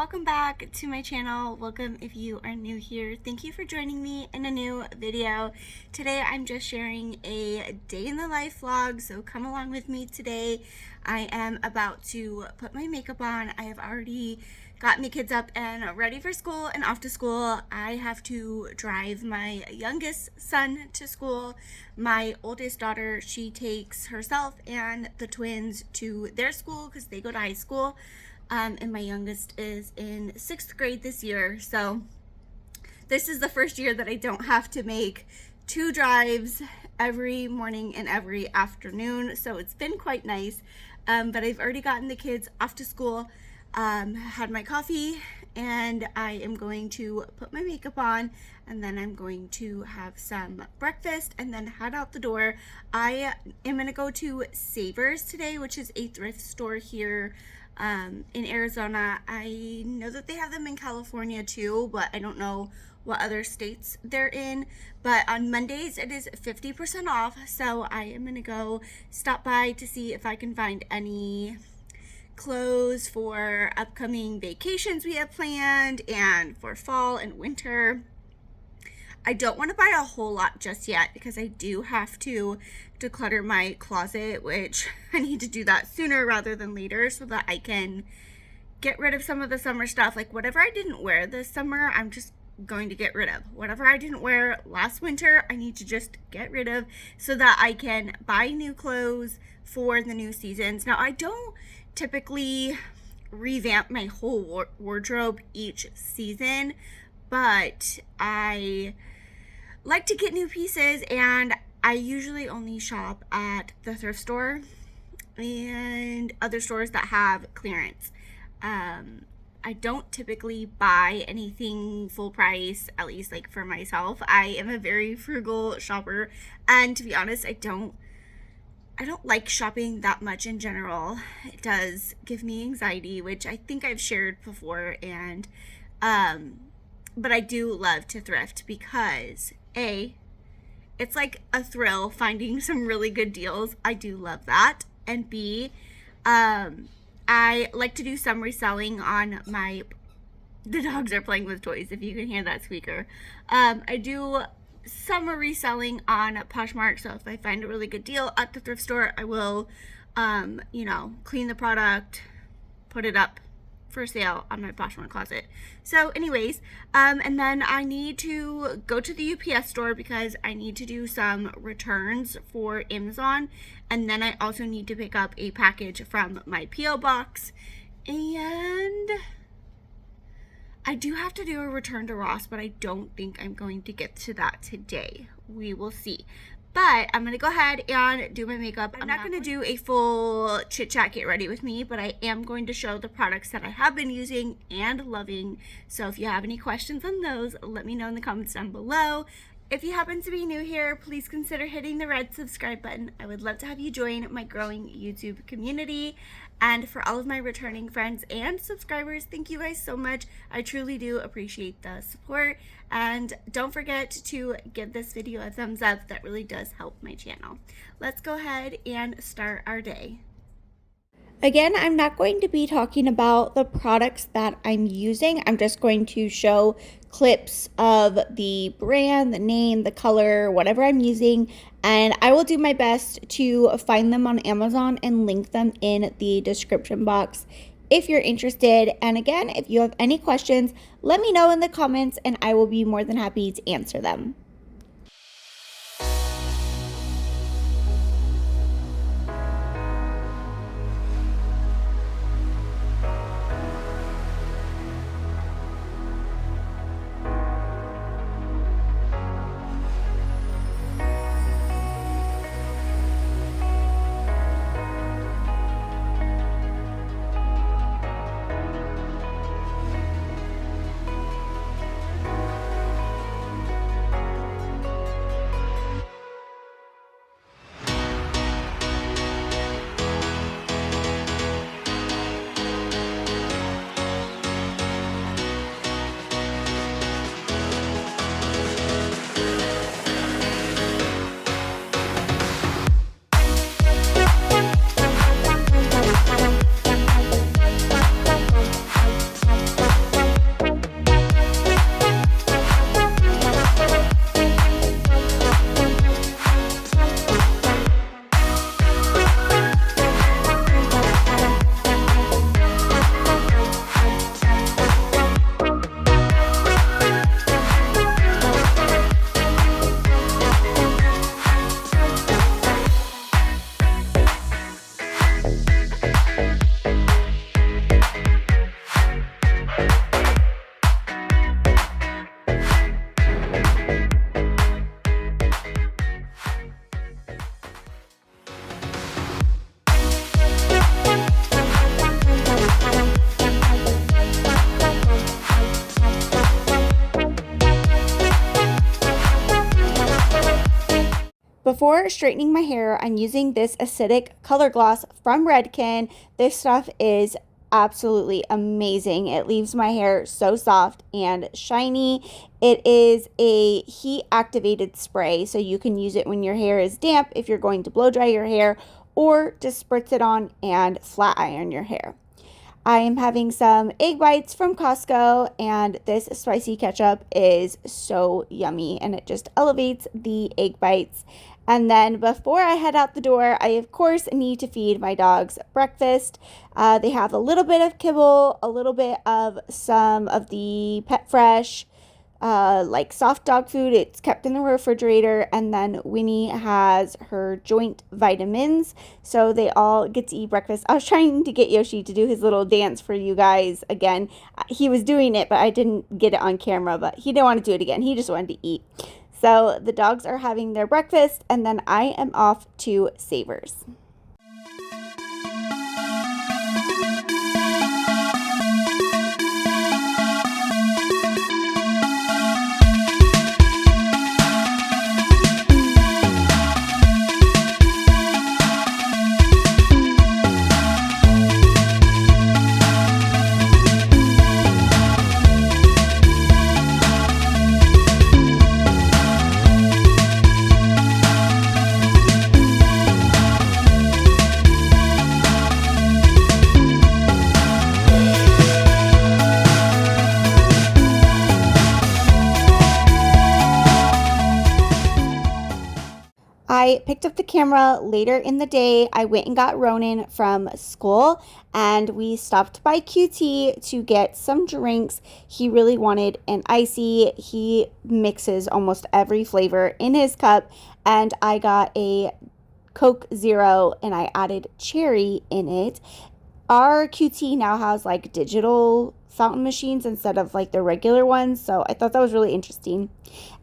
welcome back to my channel. Welcome if you are new here. Thank you for joining me in a new video. Today I'm just sharing a day in the life vlog, so come along with me today. I am about to put my makeup on. I have already gotten the kids up and ready for school and off to school. I have to drive my youngest son to school. My oldest daughter, she takes herself and the twins to their school because they go to high school. And my youngest is in 6th grade this year. So this is the first year that I don't have to make 2 drives every morning and every afternoon. So it's been quite nice. But I've already gotten the kids off to school, had my coffee, and I am going to put my makeup on, and then I'm going to have some breakfast and then head out the door. I am going to go to Savers today, which is a thrift store here in Arizona. I know that they have them in California too, but I don't know what other states they're in. But on Mondays it is 50% off, so I am gonna go stop by to see if I can find any clothes for upcoming vacations we have planned and for fall and winter. I don't want to buy a whole lot just yet because I do have to declutter my closet, which I need to do that sooner rather than later so that I can get rid of some of the summer stuff. Like whatever I didn't wear this summer, I'm just going to get rid of. Whatever I didn't wear last winter, I need to just get rid of so that I can buy new clothes for the new seasons. Now, I don't typically revamp my whole wardrobe each season, but I like to get new pieces, and I usually only shop at the thrift store and other stores that have clearance. I don't typically buy anything full price, at least like for myself. I am a very frugal shopper, and to be honest, I don't like shopping that much in general. It does give me anxiety, which I think I've shared before, and but I do love to thrift because A, it's like a thrill finding some really good deals. I do love that. And B, I like to do some reselling on the dogs are playing with toys, if you can hear that squeaker. I do some reselling on PoshMark, so if I find a really good deal at the thrift store, I will, clean the product, put it up for sale on my PoshMark Closet. So anyways, and then I need to go to the UPS store because I need to do some returns for Amazon, and then I also need to pick up a package from my P.O. box, and I do have to do a return to Ross, but I don't think I'm going to get to that today. We will see. But I'm going to go ahead and do my makeup. I'm not going to do a full chit chat get ready with me, but I am going to show the products that I have been using and loving. So if you have any questions on those, let me know in the comments down below. If you happen to be new here, please consider hitting the red subscribe button. I would love to have you join my growing YouTube community. And for all of my returning friends and subscribers, thank you guys so much. I truly do appreciate the support. And don't forget to give this video a thumbs up. That really does help my channel. Let's go ahead and start our day. Again, I'm not going to be talking about the products that I'm using. I'm just going to show clips of the brand, the name, the color, whatever I'm using, and I will do my best to find them on Amazon and link them in the description box if you're interested. And again, if you have any questions, let me know in the comments and I will be more than happy to answer them. Before straightening my hair, I'm using this acidic color gloss from Redken. This stuff is absolutely amazing. It leaves my hair so soft and shiny. It is a heat activated spray, so you can use it when your hair is damp if you're going to blow dry your hair, or just spritz it on and flat iron your hair. I am having some egg bites from Costco, and this spicy ketchup is so yummy, and it just elevates the egg bites. And then before I head out the door, I of course need to feed my dogs breakfast. They have a little bit of kibble, a little bit of some of the Pet Fresh, like soft dog food. It's kept in the refrigerator, and then Winnie has her joint vitamins, so they all get to eat breakfast. I was trying to get Yoshi to do his little dance for you guys again. He was doing it, but I didn't get it on camera, but he didn't want to do it again. He just wanted to eat. So the dogs are having their breakfast, and then I am off to Savers. I picked up the camera later in the day. I went and got Ronan from school, and we stopped by QT to get some drinks. He really wanted an icy. He mixes almost every flavor in his cup, and I got a Coke Zero, and I added cherry in it. Our QT now has like digital fountain machines instead of like the regular ones, so I thought that was really interesting.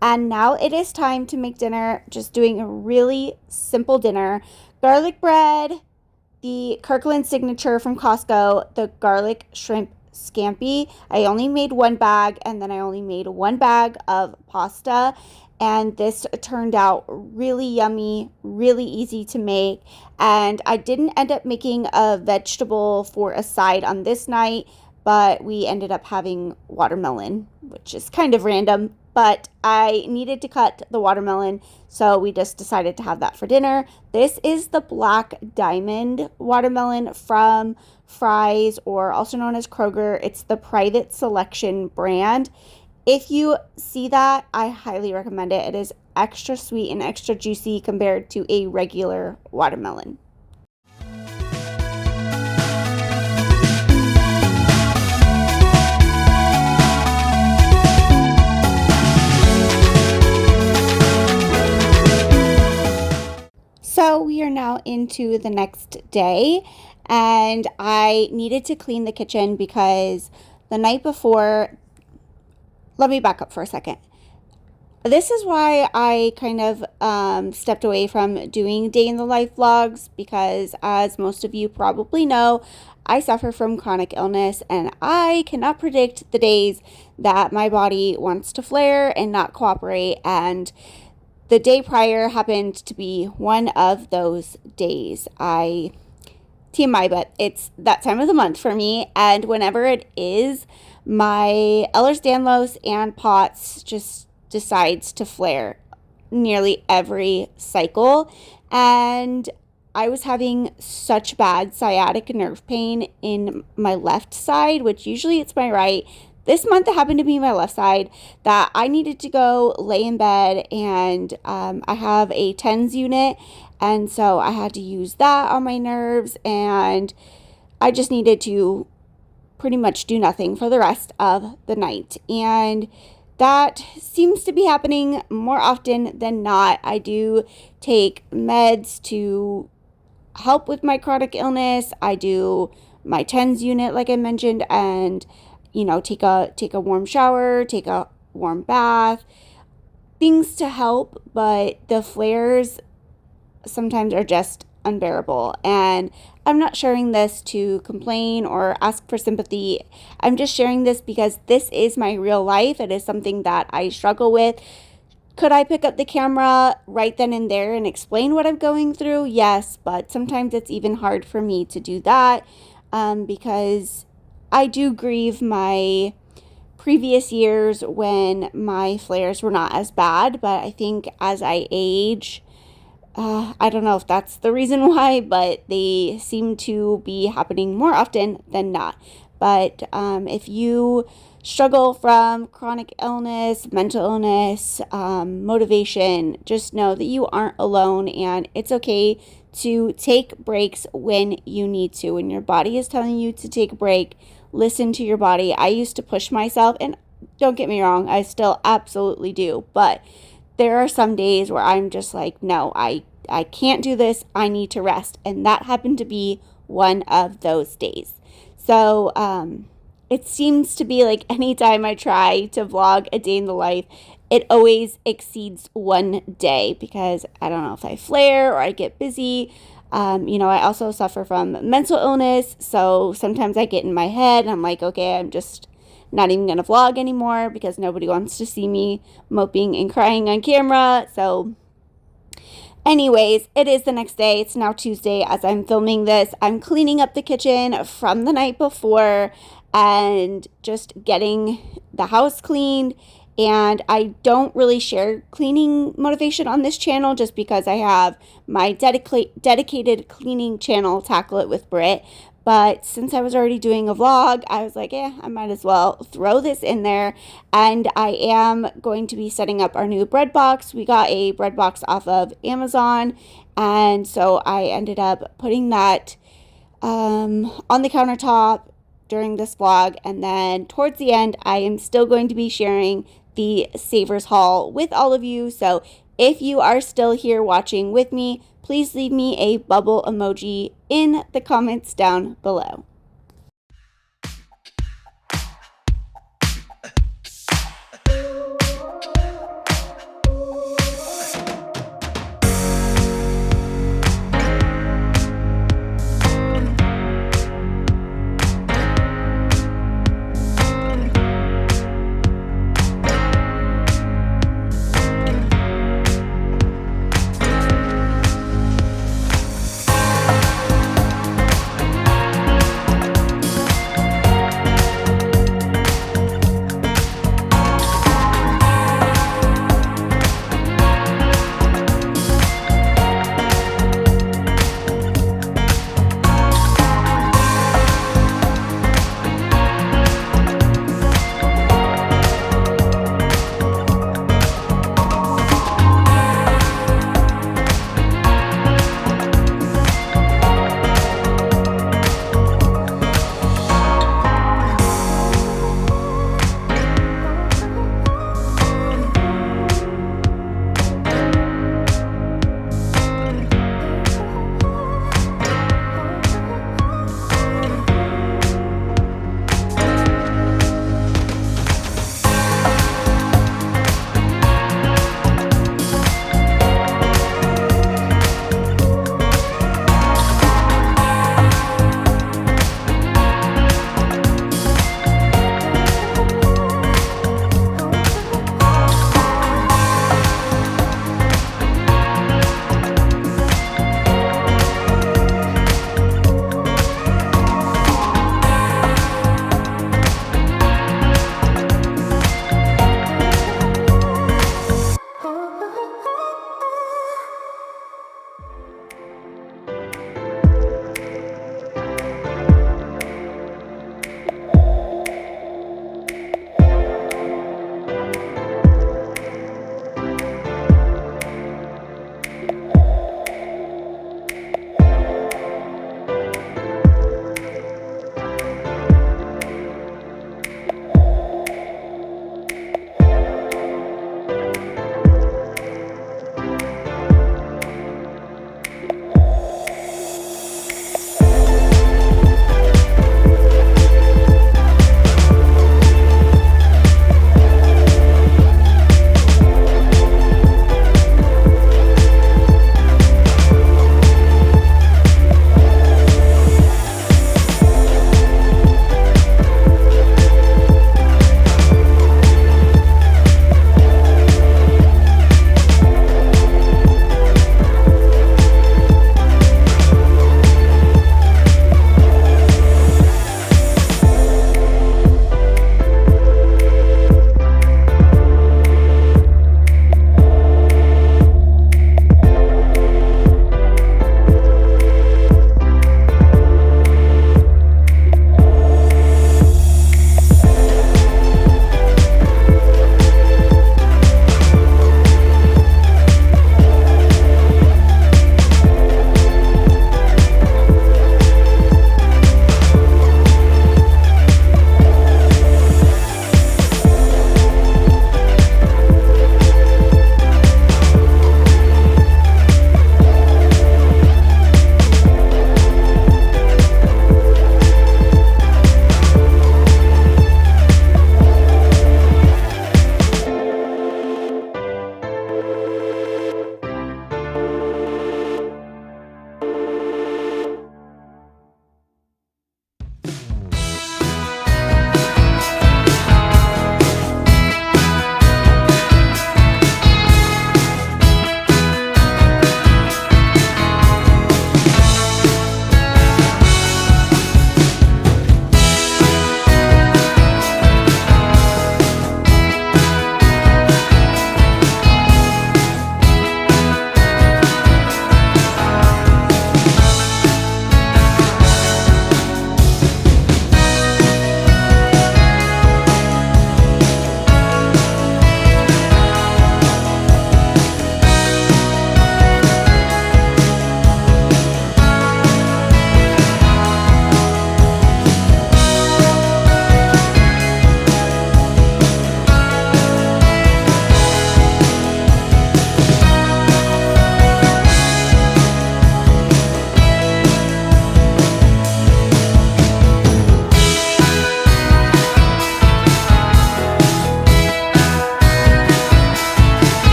And now it is time to make dinner. Just doing a really simple dinner. Garlic bread, the Kirkland signature from Costco, the garlic shrimp scampi. I only made one bag, and then I only made one bag of pasta, and this turned out really yummy, really easy to make. And I didn't end up making a vegetable for a side on this night, but we ended up having watermelon, which is kind of random, but I needed to cut the watermelon, so we just decided to have that for dinner. This is the Black Diamond watermelon from Fry's, or also known as Kroger. It's the Private Selection brand. If you see that, I highly recommend it. It is extra sweet and extra juicy compared to a regular watermelon. So we are now into the next day, and I needed to clean the kitchen because the night before, let me back up for a second. This is why I kind of stepped away from doing day in the life vlogs, because as most of you probably know, I suffer from chronic illness, and I cannot predict the days that my body wants to flare and not cooperate, and the day prior happened to be one of those days. TMI, but it's that time of the month for me, and whenever it is, my Ehlers-Danlos and POTS just decides to flare nearly every cycle, and I was having such bad sciatic nerve pain in my left side, which usually it's my right. This month it happened to be my left side, that I needed to go lay in bed, and I have a TENS unit, and so I had to use that on my nerves, and I just needed to pretty much do nothing for the rest of the night. And that seems to be happening more often than not. I do take meds to help with my chronic illness. I do my TENS unit, like I mentioned, and take a warm shower, take a warm bath, things to help, but the flares sometimes are just unbearable. And I'm not sharing this to complain or ask for sympathy. I'm just sharing this because this is my real life. It is something that I struggle with Could I pick up the camera right then and there and explain what I'm going through? Yes, but sometimes it's even hard for me to do that because I do grieve my previous years when my flares were not as bad. But I think as I age, I don't know if that's the reason why, but they seem to be happening more often than not. But if you struggle from chronic illness, mental illness, motivation, just know that you aren't alone, and it's okay to take breaks when you need to. When your body is telling you to take a break, listen to your body. I used to push myself, and don't get me wrong, I still absolutely do, but there are some days where I'm just like, no, I can't do this. I need to rest. And that happened to be one of those days. So it seems to be like anytime I try to vlog a day in the life, it always exceeds one day because I don't know if I flare or I get busy. I also suffer from mental illness. So sometimes I get in my head and I'm like, okay, I'm just not even going to vlog anymore because nobody wants to see me moping and crying on camera. So anyways, it is the next day. It's now Tuesday as I'm filming this. I'm cleaning up the kitchen from the night before and just getting the house cleaned. And I don't really share cleaning motivation on this channel just because I have my dedicated cleaning channel, Tackle It with Britt. But since I was already doing a vlog, I was like, I might as well throw this in there. And I am going to be setting up our new bread box. We got a bread box off of Amazon. And so I ended up putting that on the countertop during this vlog. And then towards the end, I am still going to be sharing the Savers haul with all of you. So if you are still here watching with me, please leave me a bubble emoji in the comments down below.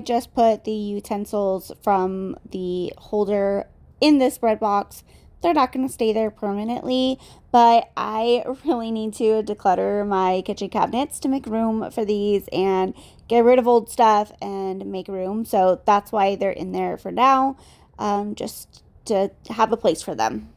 just put the utensils from the holder in this bread box. They're not going to stay there permanently, but I really need to declutter my kitchen cabinets to make room for these and get rid of old stuff and make room. So that's why they're in there for now, just to have a place for them.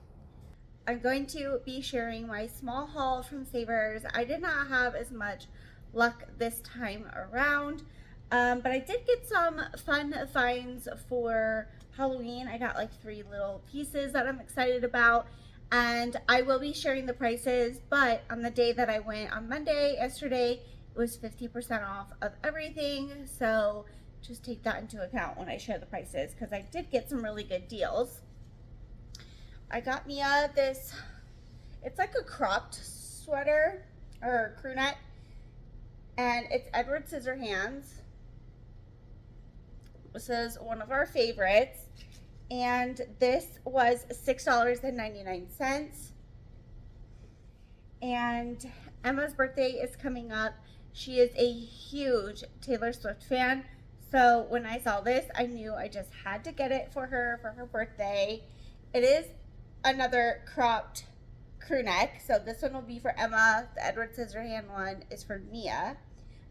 I'm going to be sharing my small haul from Savers. I did not have as much luck this time around, but I did get some fun finds for Halloween. I got like 3 little pieces that I'm excited about, and I will be sharing the prices, but on the day that I went on Monday, yesterday, it was 50% off of everything, so just take that into account when I share the prices, because I did get some really good deals. I got Mia this, it's like a cropped sweater or crew neck, and it's Edward Scissorhands. This is one of our favorites, and this was $6.99. And Emma's birthday is coming up. She is a huge Taylor Swift fan, so when I saw this, I knew I just had to get it for her birthday. It is another cropped crew neck, so this one will be for Emma. The Edward Scissorhand one is for Mia,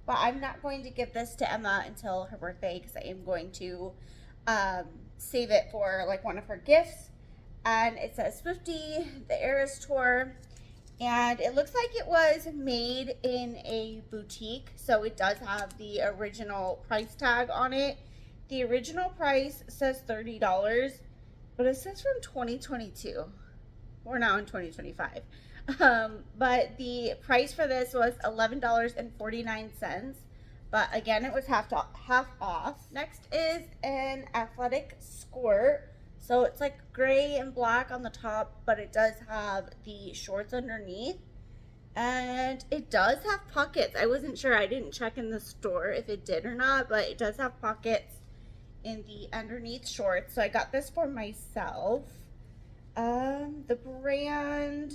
but I'm not going to give this to Emma until her birthday because I am going to save it for like one of her gifts. And it says Swifty, the Eras Tour, and it looks like it was made in a boutique, so it does have the original price tag on it. The original price says $30, but it says from 2022. We're now in 2025. But the price for this was $11.49. But again, it was half off. Next is an athletic skirt. So it's like gray and black on the top, but it does have the shorts underneath. And it does have pockets. I wasn't sure. I didn't check in the store if it did or not, but it does have pockets in the underneath shorts. So I got this for myself. The brand,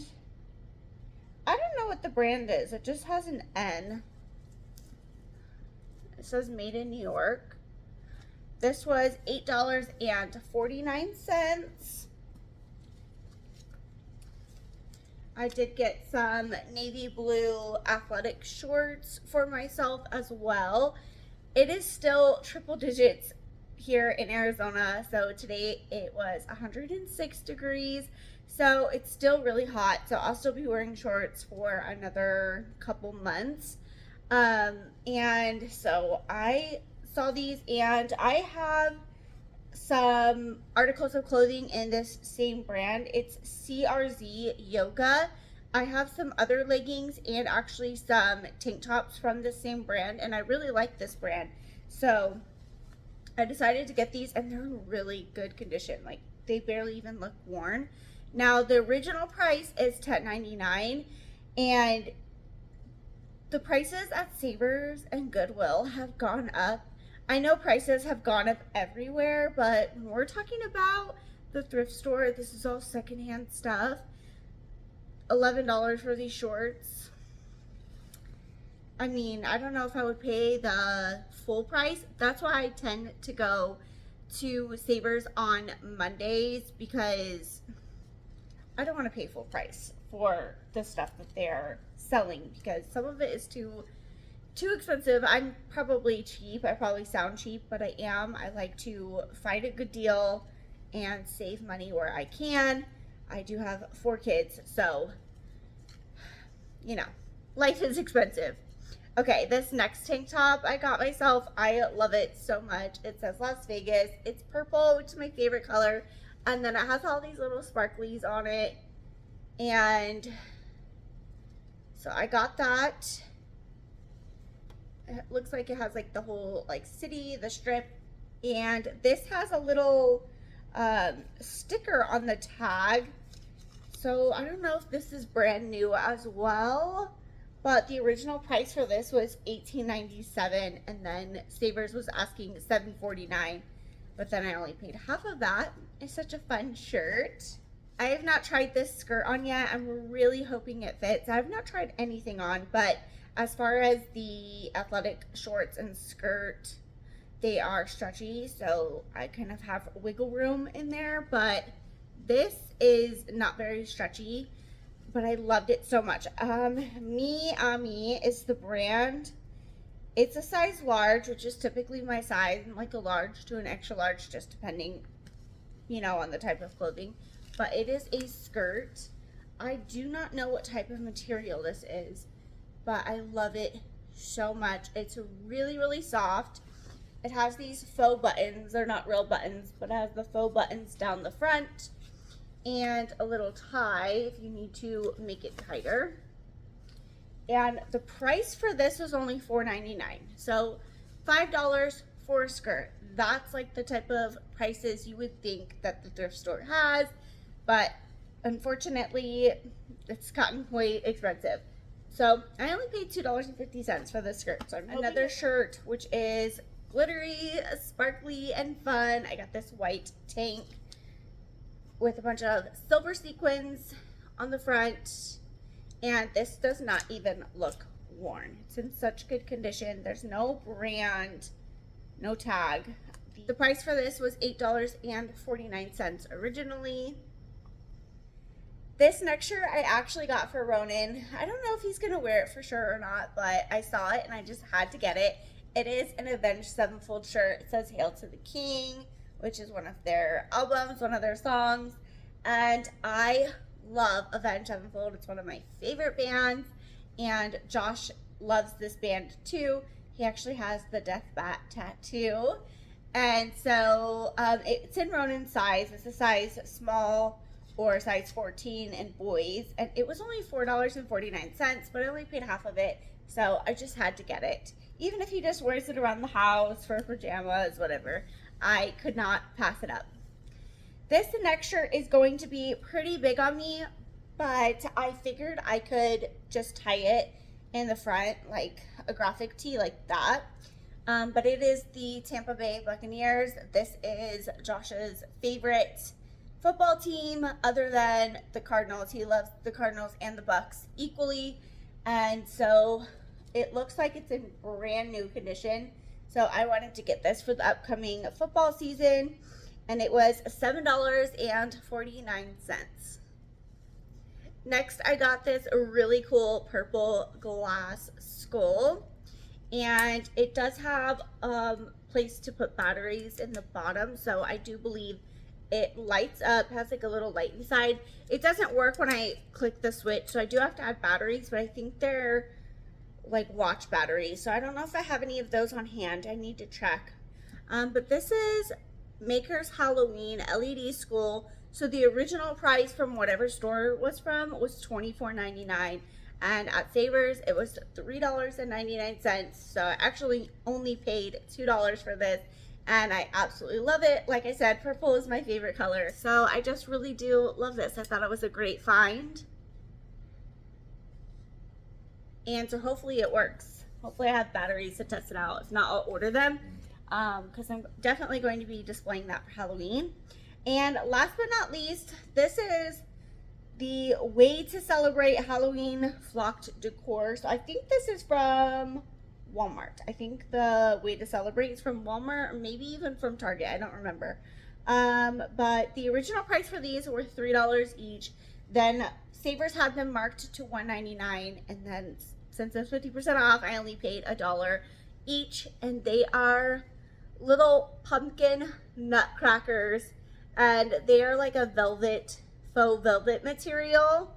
I don't know what the brand is. It just has an N. It says made in New York. This was $8.49. I did get some navy blue athletic shorts for myself as well. It is still triple digits here in Arizona, so today it was 106 degrees, so it's still really hot, so I'll still be wearing shorts for another couple months. And so I saw these, and I have some articles of clothing in this same brand. It's CRZ Yoga. I have some other leggings and actually some tank tops from the same brand, and I really like this brand, so I decided to get these, and they're in really good condition. Like, they barely even look worn. Now, the original price is $10.99, and the prices at Savers and Goodwill have gone up. I know prices have gone up everywhere, but when we're talking about the thrift store, this is all secondhand stuff. $11 for these shorts. I mean, I don't know if I would pay the full price. That's why I tend to go to Savers on Mondays, because I don't want to pay full price for the stuff that they're selling, because some of it is too expensive. I'm probably cheap. I probably sound cheap, but I am. I like to find a good deal and save money where I can. I do have 4 kids, so, you know, life is expensive. Okay, this next tank top I got myself, I love it so much. It says Las Vegas. It's purple, which is my favorite color, and then it has all these little sparklies on it, and so I got that. It looks like it has like the whole like city, the strip, and this has a little sticker on the tag, so I don't know if this is brand new as well, but the original price for this was $18.97, and then Savers was asking $7.49, but then I only paid half of that. It's such a fun shirt. I have not tried this skirt on yet. I'm really hoping it fits. I have not tried anything on, but as far as the athletic shorts and skirt, they are stretchy, so I kind of have wiggle room in there, but this is not very stretchy, but I loved it so much. Me is the brand. It's a size large, which is typically my size, like a large to an extra large, just depending, you know, on the type of clothing. But it is a skirt. I do not know what type of material this is, but I love it so much. It's really, really soft. It has these faux buttons. They're not real buttons, but it has the faux buttons down the front and a little tie if you need to make it tighter. And the price for this was only $4.99. So $5 for a skirt. That's like the type of prices you would think that the thrift store has, but unfortunately it's gotten quite expensive. So I only paid $2.50 for this skirt. So another shirt, which is glittery, sparkly, and fun. I got this white tank with a bunch of silver sequins on the front, and this does not even look worn. It's in such good condition. There's no brand, no tag. The price for this was $8.49 originally. This next shirt I actually got for Ronan. I don't know if he's gonna wear it for sure or not, but I saw it and I just had to get it. It is an Avenged Sevenfold shirt. It says Hail to the King, which is one of their albums, one of their songs. And I love Avenged Sevenfold. It's one of my favorite bands. And Josh loves this band too. He actually has the Death Bat tattoo. And so it's in Ronan's size. It's a size small or size 14 in boys. And it was only $4.49, but I only paid half of it. So I just had to get it. Even if he just wears it around the house for pajamas, whatever, I could not pass it up. This next shirt is going to be pretty big on me, but I figured I could just tie it in the front like a graphic tee like that. But it is the Tampa Bay Buccaneers. This is Josh's favorite football team other than the Cardinals. He loves the Cardinals and the Bucs equally. And so it looks like it's in brand new condition. So I wanted to get this for the upcoming football season. And it was $7.49. Next, I got this really cool purple glass skull. And it does have a place to put batteries in the bottom. So I do believe it lights up, has like a little light inside. It doesn't work when I click the switch. So I do have to add batteries, but I think they're like watch batteries. So I don't know if I have any of those on hand. I need to check. But this is Maker's Halloween LED skull. So the original price from whatever store it was from was $24.99, and at Savers it was $3.99. So I actually only paid $2 for this, and I absolutely love it. Like I said, purple is my favorite color, so I just really do love this. I thought it was a great find, and so hopefully it works. Hopefully I have batteries to test it out. If not, I'll order them. Because I'm definitely going to be displaying that for Halloween. And last but not least, this is the Way to Celebrate Halloween Flocked Decor. So I think this is from Walmart. I think the Way to Celebrate is from Walmart, or maybe even from Target. I don't remember. But the original price for these were $3 each. Then Savers had them marked to $1.99, and then since it's 50% off, I only paid $1 each, and they are little pumpkin nutcrackers, and they are like a velvet, faux velvet material.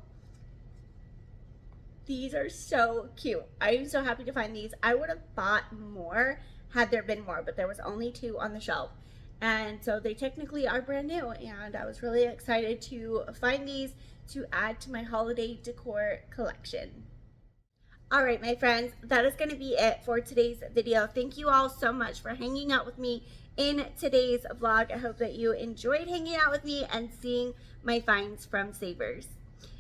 These are so cute. I am so happy to find these. I would have bought more had there been more, but there was only 2 on the shelf, and so they technically are brand new, and I was really excited to find these to add to my holiday decor collection. All right, my friends, that is going to be it for today's video. Thank you all so much for hanging out with me in today's vlog. I hope that you enjoyed hanging out with me and seeing my finds from Savers.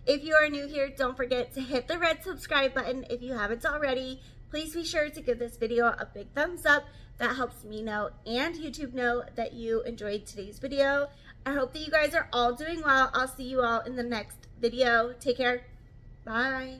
If you are new here, don't forget to hit the red subscribe button if you haven't already. Please be sure to give this video a big thumbs up. That helps me know and YouTube know that you enjoyed today's video. I hope that you guys are all doing well. I'll see you all in the next video. Take care. Bye.